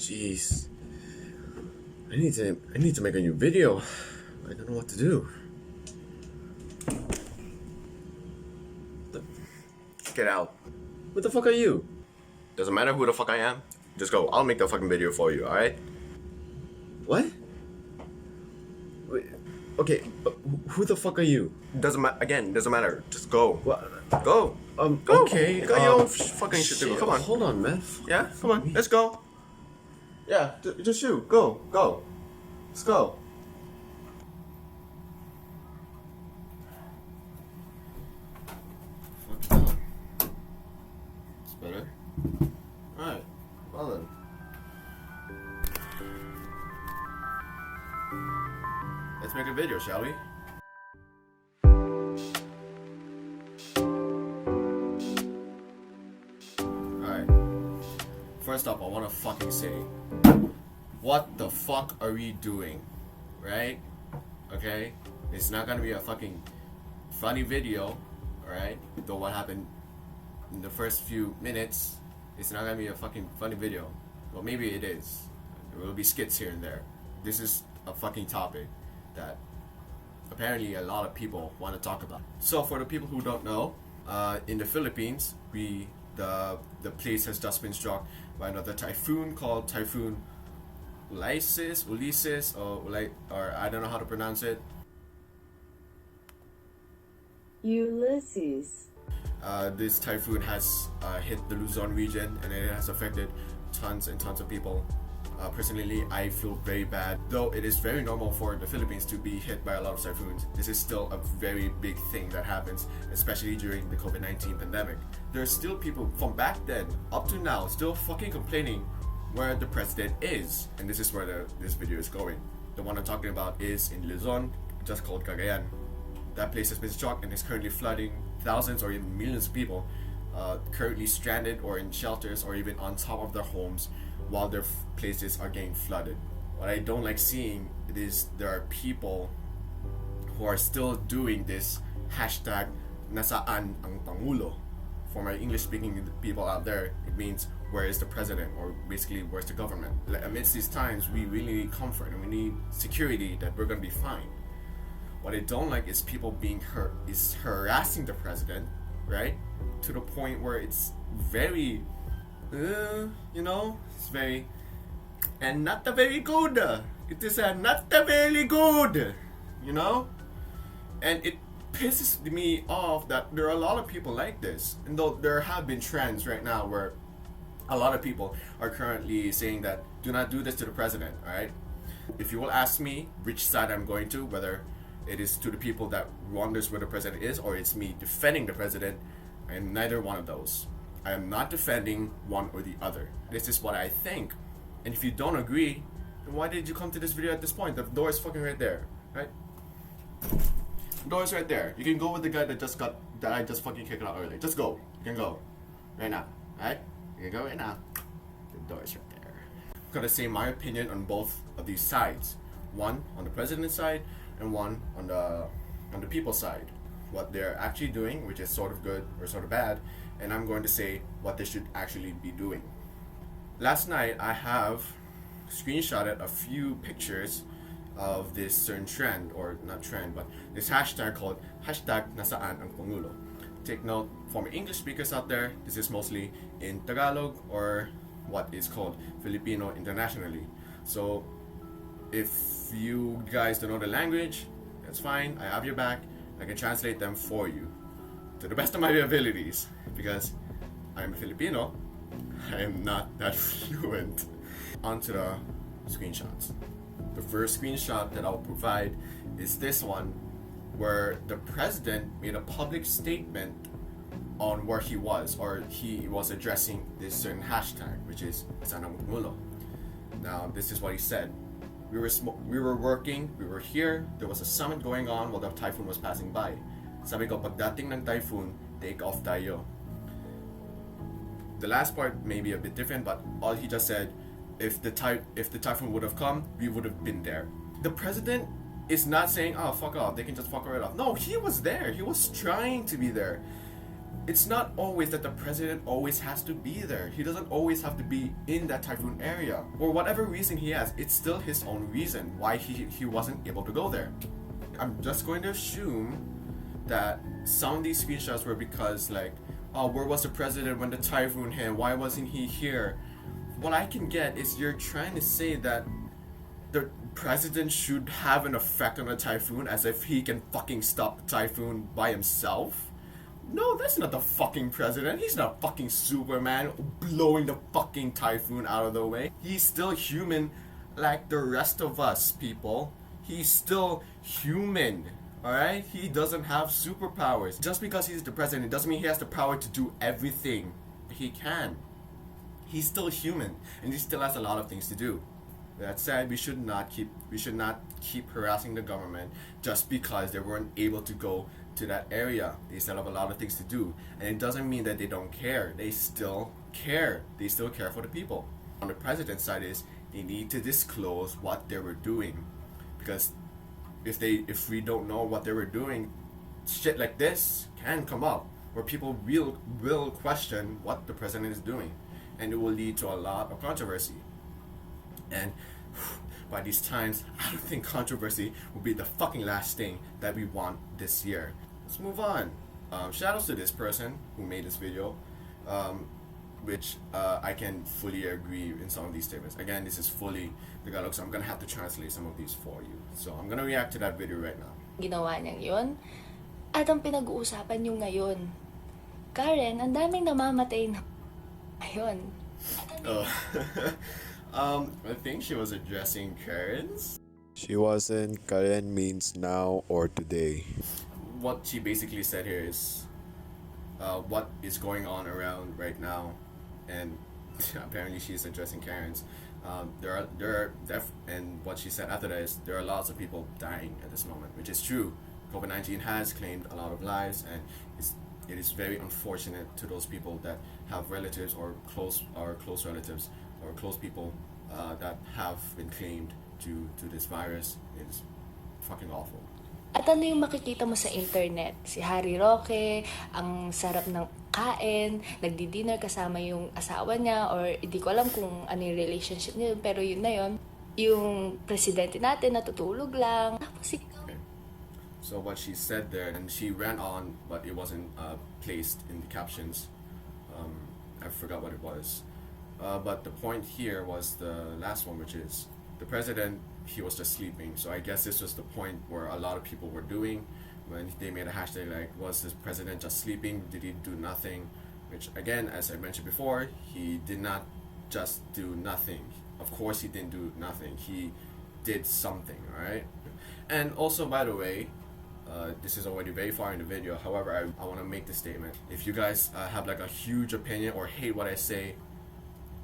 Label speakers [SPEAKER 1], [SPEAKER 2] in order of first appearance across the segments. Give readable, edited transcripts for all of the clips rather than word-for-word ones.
[SPEAKER 1] Jeez. I need to make a new video. I don't know what to do. Get out. Who the fuck are you? Doesn't matter who the fuck I am. Just go. I'll make the fucking video for you, alright? What? Wait, okay, who the fuck are you? Doesn't matter. Again, doesn't matter. Just go. What? Go. Go. Okay. You got your own fucking shit to do. Come on. Hold on, man. Yeah. Come on. Let's go. Yeah. Just shoot. Go. Go. Let's go. Fuck it. It's better. Alright. Well then. Let's make a video, shall we? Alright. First up, I wanna fucking say, what the fuck are we doing? Right? Okay? It's not gonna be a fucking funny video, alright? Though what happened in the first few minutes, it's not gonna be a fucking funny video. Well, maybe it is. There will be skits here and there. This is a fucking topic that apparently a lot of people want to talk about. So for the people who don't know, in the Philippines, the place has just been struck by another typhoon called Typhoon Ulysses, or I don't know how to pronounce it.
[SPEAKER 2] Ulysses.
[SPEAKER 1] This typhoon has hit the Luzon region and it has affected tons and tons of people. Personally, I feel very bad. Though it is very normal for the Philippines to be hit by a lot of typhoons, this is still a very big thing that happens, especially during the COVID-19 pandemic. There are still people from back then up to now still fucking complaining where the president is. And this is where this video is going. The one I'm talking about is in Luzon, just called Cagayan. That place has been struck and is currently flooding thousands or even millions of people currently stranded or in shelters or even on top of their homes while their places are getting flooded. What I don't like seeing is there are people who are still doing this hashtag nasaan ang Pangulo. For my English speaking people out there, it means where is the president, or basically where's the government. Like, amidst these times, we really need comfort and we need security that we're gonna be fine. What I don't like is people being harassing the president, right? To the point where it's very, it's very, and not very good. It is not very good, And it pisses me off that there are a lot of people like this. And though there have been trends right now where a lot of people are currently saying that do not do this to the president, alright? If you will ask me which side I'm going to, whether it is to the people that wonders where the president is or it's me defending the president, I am neither one of those. I am not defending one or the other. This is what I think. And if you don't agree, then why did you come to this video at this point? The door is fucking right there, right? The door is right there. You can go with the guy that I just fucking kicked out earlier. Just go. You can go. Right now. Alright? You can go right now. The door is right there. I'm gonna say my opinion on both of these sides. One on the president's side and one on the people's side. What they're actually doing, which is sort of good or sort of bad, and I'm going to say what they should actually be doing. Last night I have screenshotted a few pictures of this certain trend, or not trend, but this hashtag called hashtag nasaan ang Pangulo. Take note, for my English speakers out there, this is mostly in Tagalog or what is called Filipino internationally. So if you guys don't know the language, that's fine, I have your back. I can translate them for you to the best of my abilities, because I'm a Filipino. I am not that fluent. Onto the screenshots. The first screenshot that I'll provide is this one, where the president made a public statement on where he was, or he was addressing this certain hashtag, which is Sanang Pangulo. Now, this is what he said. We were working, we were here, there was a summit going on while the typhoon was passing by. Sabi ko, pagdating ng typhoon, take off tayo. The last part may be a bit different, but all he just said, if the typhoon would have come, we would have been there. The president is not saying, oh, fuck off, they can just fuck right off. No, he was there. He was trying to be there. it's not always that the president always has to be there. He doesn't always have to be in that typhoon area. For whatever reason he has, it's still his own reason why he wasn't able to go there. I'm just going to assume that some of these screenshots were because like, oh, where was the president when the typhoon hit? Why wasn't he here? What I can get is you're trying to say that the president should have an effect on the typhoon as if he can fucking stop the typhoon by himself. No, that's not the fucking president. He's not fucking Superman blowing the fucking typhoon out of the way. He's still human like the rest of us, people. He's still human, alright? He doesn't have superpowers. Just because he's the president, it doesn't mean he has the power to do everything. He can. He's still human, and he still has a lot of things to do. That said, we should not keep harassing the government just because they weren't able to go to that area. They still have a lot of things to do, and it doesn't mean that they don't care. They still care. They still care for the people. On the president's side is they need to disclose what they were doing, because if we don't know what they were doing, shit like this can come up where people will question what the president is doing, and it will lead to a lot of controversy. And by these times, I don't think controversy will be the fucking last thing that we want this year. Let's move on. Shout outs to this person who made this video, which I can fully agree in some of these statements. Again, this is fully Tagalog, so I'm gonna have to translate some of these for you. So I'm gonna react to that video right now.
[SPEAKER 2] Ginawa niyang yun. At ang pinag-uusapan niyo ngayon. Karen, ang daming namamatay na ngayon.
[SPEAKER 1] Oh. I think she was addressing Karens.
[SPEAKER 3] She wasn't. Karen means now or today.
[SPEAKER 1] What she basically said here is what is going on around right now, and apparently she's addressing Karens. And what she said after that is there are lots of people dying at this moment, which is true. COVID-19 has claimed a lot of lives, and it is very unfortunate to those people that have relatives or close relatives or close people that have been claimed to this virus. It is fucking awful.
[SPEAKER 2] At ano yung makikita mo sa internet? Si Harry Roque, ang sarap ng kain, nagdi-dinner kasama yung asawa niya, or hindi ko alam kung ano yung relationship niya, pero yun na yun. Yung presidente natin natutulog lang. Tapos
[SPEAKER 1] Okay. So what she said there, and she ran on, but it wasn't placed in the captions. I forgot what it was. But the point here was the last one, which is the president, he was just sleeping. So I guess this was the point where a lot of people were doing when they made a hashtag like, was this president just sleeping? Did he do nothing? Which again, as I mentioned before, he did not just do nothing. Of course he didn't do nothing. He did something, alright? And also, by the way, this is already very far in the video. However, I want to make this statement. If you guys have like a huge opinion or hate what I say,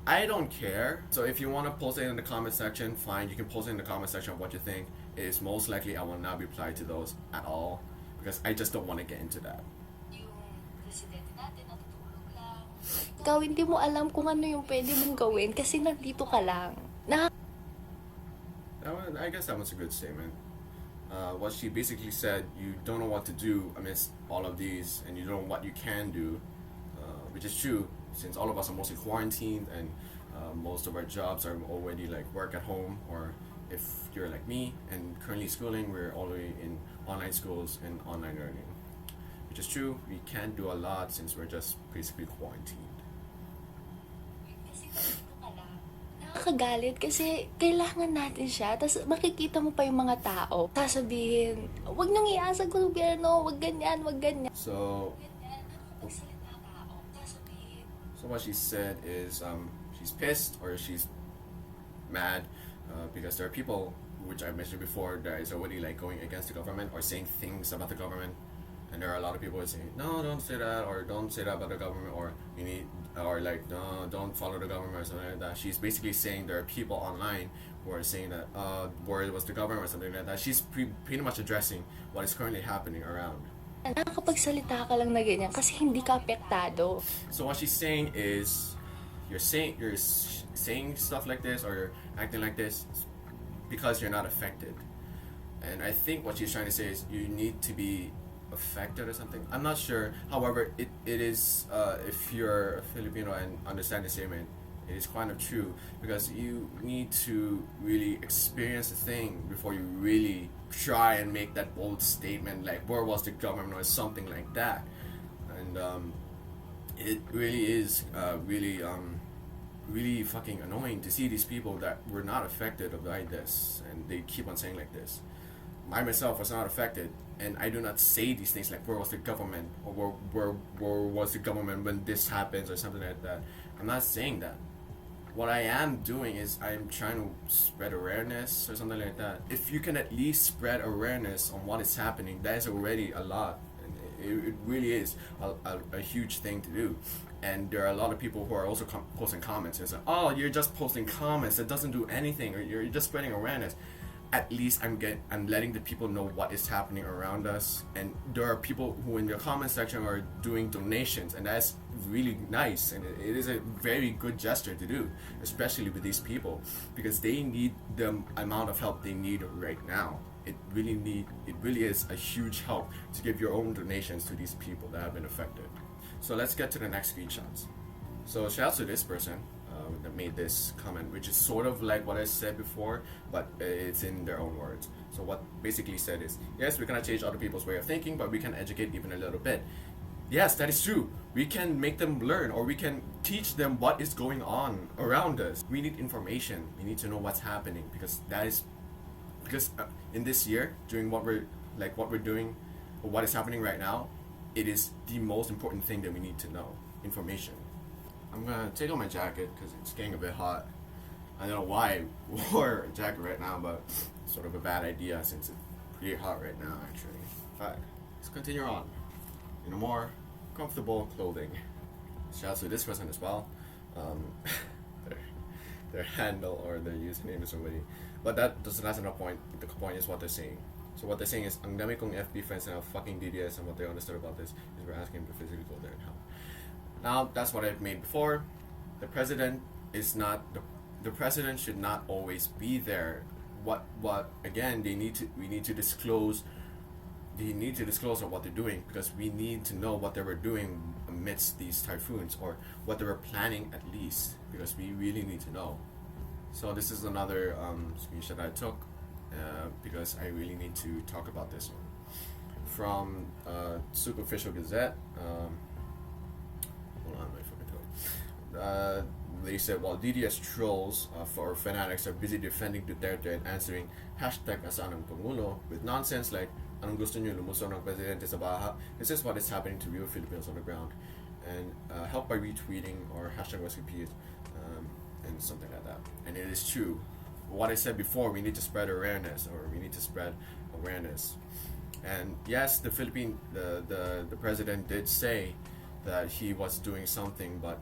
[SPEAKER 1] I don't care. So if you want to post it in the comment section, fine. You can post it in the comment section of what you think. It is most likely I will not reply to those at all because I just don't want to get into that.
[SPEAKER 2] yung presidente natin natutulog lang. Ikaw, hindi mo alam kung ano yung pwede mong gawin kasi nandito ka lang.
[SPEAKER 1] I guess that was a good statement. What she basically said, you don't know what to do amidst all of these, and you don't know what you can do, which is true, since all of us are mostly quarantined, and most of our jobs are already like work at home, or if you're like me and currently schooling, we're already in online schools and online learning, which is true. We can't do a lot since we're just basically quarantined.
[SPEAKER 2] Nakakagalit kasi kailangan natin siya. Tapos makikita mo pa yung mga tao. Sasabihin, wag niyong iasa sa gobyerno, wag ganyan, wag ganyan.
[SPEAKER 1] So what she said is she's pissed or she's mad because there are people, which I mentioned before, that is already like going against the government or saying things about the government, and there are a lot of people who say no, don't say that, or don't say that about the government, or we need, or like no, don't follow the government or something like that. She's basically saying there are people online who are saying that where it was the government or something like that. She's pretty much addressing what is currently happening around.
[SPEAKER 2] Nakakapagsalita ka lang na ganyan kasi hindi ka apektado.
[SPEAKER 1] So what she's saying is, you're saying stuff like this or you're acting like this because you're not affected. And I think what she's trying to say is you need to be affected or something. I'm not sure. However, it is, if you're a Filipino and understand the statement, it is kind of true because you need to really experience the thing before you really try and make that bold statement like where was the government or something like that. And it really is really fucking annoying to see these people that were not affected by this and they keep on saying like this. I myself was not affected, and I do not say these things like where was the government or where was the government when this happens or something like that. I'm not saying that. What I am doing is I'm trying to spread awareness or something like that. If you can at least spread awareness on what is happening, that is already a lot. And it really is a huge thing to do. And there are a lot of people who are also posting comments and say, "Oh, you're just posting comments. That doesn't do anything, or you're just spreading awareness." At least I'm letting the people know what is happening around us, and there are people who in the comment section are doing donations, and that's really nice, and it is a very good gesture to do, especially with these people because they need the amount of help they need right now. It really is a huge help to give your own donations to these people that have been affected. So let's get to the next screenshots. So shout out to this person that made this comment, which is sort of like what I said before, but it's in their own words. So what basically said is, yes, we cannot change other people's way of thinking, but we can educate even a little bit. Yes, that is true. We can make them learn, or we can teach them what is going on around us. We need information. We need to know what's happening because in this year, during what we're doing, or what is happening right now, it is the most important thing that we need to know. Information. I'm gonna take off my jacket because it's getting a bit hot. I don't know why I wore a jacket right now, but it's sort of a bad idea since it's pretty hot right now, actually. Alright, let's continue on in a more comfortable clothing. Shout out to this person as well. Their handle or their username is already, but that's not the point. The point is what they're saying. So what they're saying is, ang dami kong FB friends na fucking DDS, and what they understood about this is we're asking them to physically go there and help. Now that's what I've made before. The president is not the president should not always be there. What again? We need to disclose. They need to disclose what they're doing because we need to know what they were doing amidst these typhoons or what they were planning at least because we really need to know. So this is another screenshot I took because I really need to talk about this one from Superficial Gazette. Hold on, my fucking throat. They said while DDS trolls for fanatics are busy defending Duterte and answering hashtag asan ang Pangulo with nonsense like anong gusto nyo lumusong ng presidente sa baha, this is what is happening to real Filipinos on the ground, and help by retweeting or hashtag recipes and something like that. And it is true. What I said before, we need to spread awareness, and yes, the president did say that he was doing something, but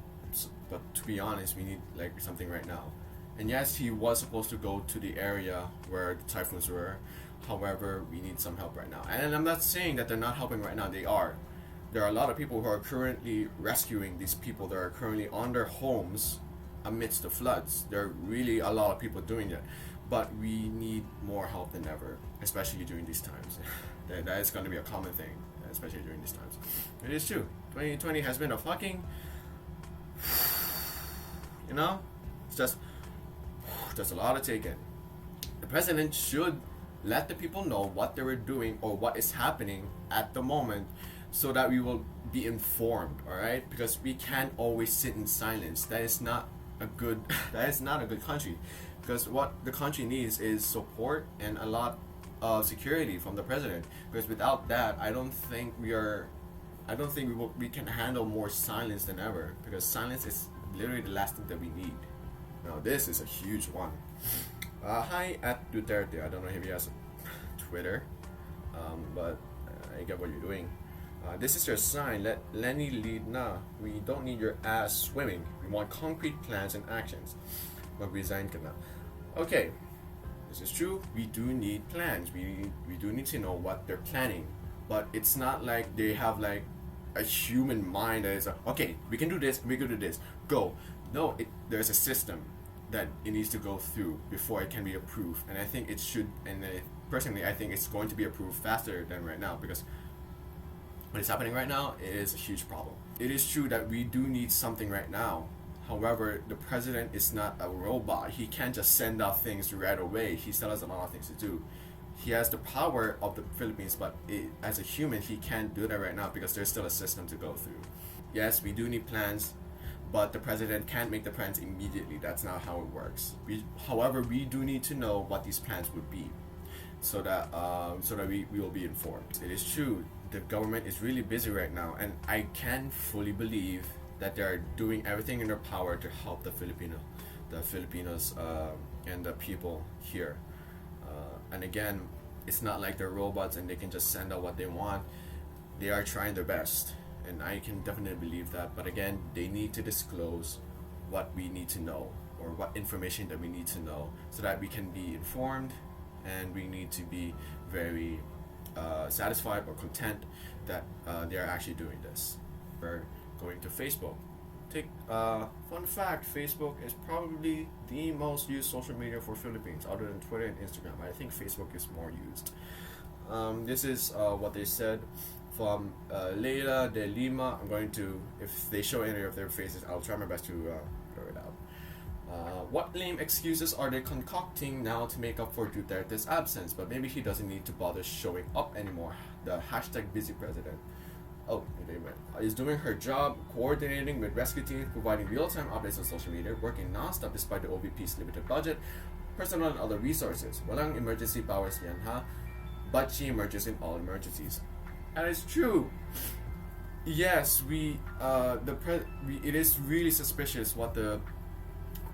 [SPEAKER 1] to be honest, we need like something right now. And yes, he was supposed to go to the area where the typhoons were. However, we need some help right now. And I'm not saying that they're not helping right now. They are. There are a lot of people who are currently rescuing these people that are currently on their homes amidst the floods. There are really a lot of people doing that. But we need more help than ever, especially during these times. That is going to be a common thing, especially during these times. It is true. 2020 has been a fucking, it's just a lot to take in. The president should let the people know what they were doing or what is happening at the moment so that we will be informed, all right? Because we can't always sit in silence. That is not a good country. Because what the country needs is support and a lot of security from the president. Because without that, I don't think we can handle more silence than ever. Because silence is literally the last thing that we need. Now this is a huge one. Hi at Duterte. I don't know if he has a Twitter, but I get what you're doing. This is your sign. Let Lenny lead na. We don't need your ass swimming. We want concrete plans and actions. Mag-resign ka na. Okay, this is true. We do need plans. We do need to know what they're planning. But it's not like they have like a human mind that is okay, we can do this, we can do this. Go. No, there's a system that it needs to go through before it can be approved. And I think it should, and personally I think it's going to be approved faster than right now because what is happening right now is a huge problem. It is true that we do need something right now. However, the president is not a robot. He can't just send out things right away. He still has a lot of things to do. He has the power of the Philippines, but as a human, he can't do that right now because there's still a system to go through. Yes, we do need plans, but the president can't make the plans immediately. That's not how it works. However, we do need to know what these plans would be, so that we will be informed. It is true, the government is really busy right now, and I can fully believe that they are doing everything in their power to help the Filipinos, and the people here. And again, it's not like they're robots and they can just send out what they want. They are trying their best, and I can definitely believe that. But again, they need to disclose what we need to know, or what information that we need to know, so that we can be informed, and we need to be very satisfied or content that they are actually doing this. We're going to Facebook. Fun fact, Facebook is probably the most used social media for Philippines, other than Twitter and Instagram. I think Facebook is more used. This is what they said from Leila de Lima. I'm going to, if they show any of their faces, I'll try my best to blur it out. What lame excuses are they concocting now to make up for Duterte's absence? But maybe he doesn't need to bother showing up anymore. The hashtag busy president. Oh, they went. Is doing her job, coordinating with rescue teams, providing real-time updates on social media, working non-stop despite the OVP's limited budget, personal and other resources. Walang emergency powers yan, ha? But she emerges in all emergencies. And it's true. Yes, it is really suspicious what the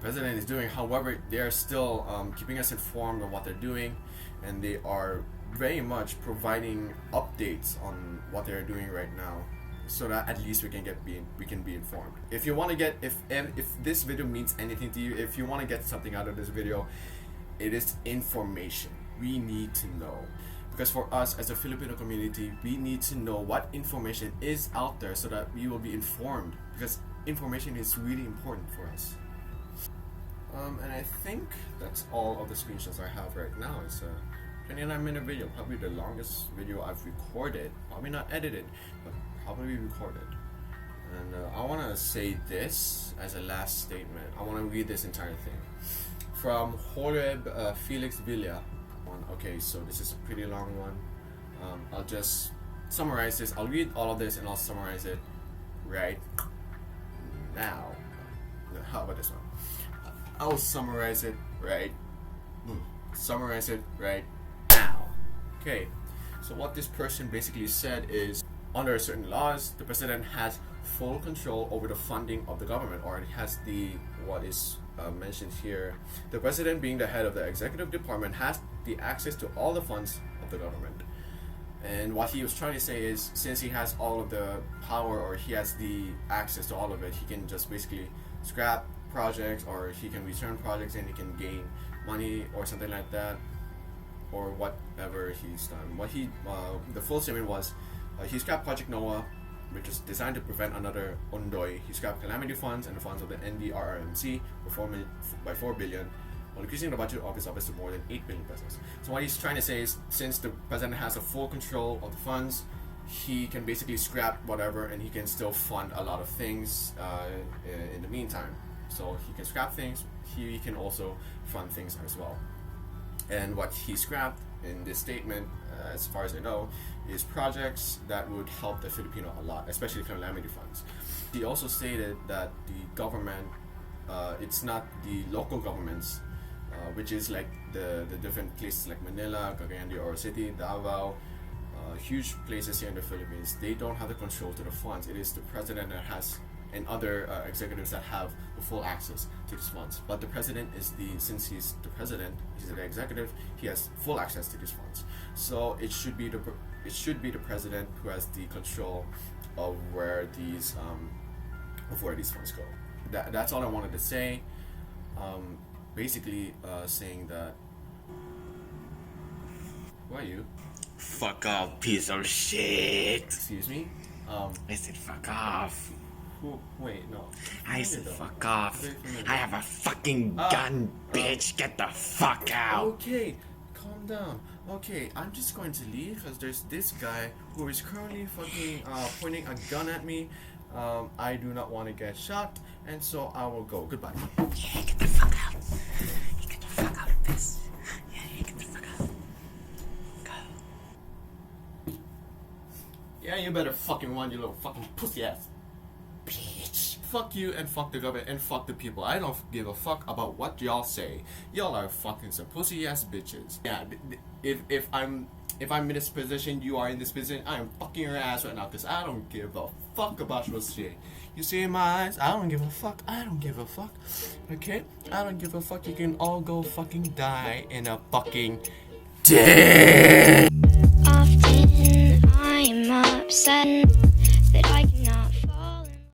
[SPEAKER 1] president is doing. However, they are still keeping us informed on what they're doing, and they are very much providing updates on what they're doing right now, so that at least we can be informed. If you want to get, if this video means anything to you, if you want to get something out of this video, it is information. We need to know, because for us as a Filipino community, we need to know what information is out there so that we will be informed, because information is really important for us. And I think that's all of the screenshots I have right now. It's a 29-minute video, probably the longest video I've recorded. Probably not edited, but probably recorded. And I want to say this as a last statement. I want to read this entire thing from Horeb Felix Villa. Okay, so this is a pretty long one. I'll just summarize this. I'll read all of this and I'll summarize it right now. How about this one? I'll summarize it right. Summarize it right now. Okay, so what this person basically said is, under certain laws, the president has full control over the funding of the government, or it has what is mentioned here. The president, being the head of the executive department, has the access to all the funds of the government. And what he was trying to say is, since he has all of the power, or he has the access to all of it, he can just basically scrap projects, or he can return projects and he can gain money or something like that, or whatever he's done. What the full statement was, he scrapped Project Noah, which is designed to prevent another Ondoy. He scrapped calamity funds and the funds of the NDRRMC by 4 billion, while increasing the budget of his office to more than 8 billion pesos. So what he's trying to say is, since the president has a full control of the funds, he can basically scrap whatever and he can still fund a lot of things in the meantime. So he can scrap things, he can also fund things as well. And what he scrapped in this statement, as far as I know, is projects that would help the Filipino a lot, especially calamity funds. He also stated that the government, it's not the local governments, which is like the different places like Manila, Cagayan de Oro City, Davao, huge places here in the Philippines. They don't have the control to the funds. It is the president that has, and other executives that have the full access to these funds. But the president since he's the president, he's the executive, he has full access to these funds. So it should be the president who has the control of where these funds go. That's all I wanted to say. Basically, saying that. Who are you?
[SPEAKER 4] Fuck off, piece of shit.
[SPEAKER 1] Excuse me.
[SPEAKER 4] I said fuck off.
[SPEAKER 1] Wait, no.
[SPEAKER 4] I said fuck off. I have a fucking gun, bitch. Get the fuck out.
[SPEAKER 1] Okay, calm down. Okay, I'm just going to leave because there's this guy who is currently fucking pointing a gun at me. I do not want to get shot, and so I will go. Goodbye.
[SPEAKER 2] Yeah, get the fuck out. You get the fuck out of this. Yeah, you get the fuck out. Go.
[SPEAKER 1] Yeah, you better fucking run, you little fucking pussy ass bitch. Fuck you and fuck the government and fuck the people. I don't give a fuck about what y'all say. Y'all are fucking some pussy ass bitches. Yeah, if I'm in this position, you are in this position, I am fucking your ass right now because I don't give a fuck about your shit. You see in my eyes, I don't give a fuck. I don't give a fuck. Okay? I don't give a fuck. You can all go fucking die in a fucking
[SPEAKER 5] Often I'm upset.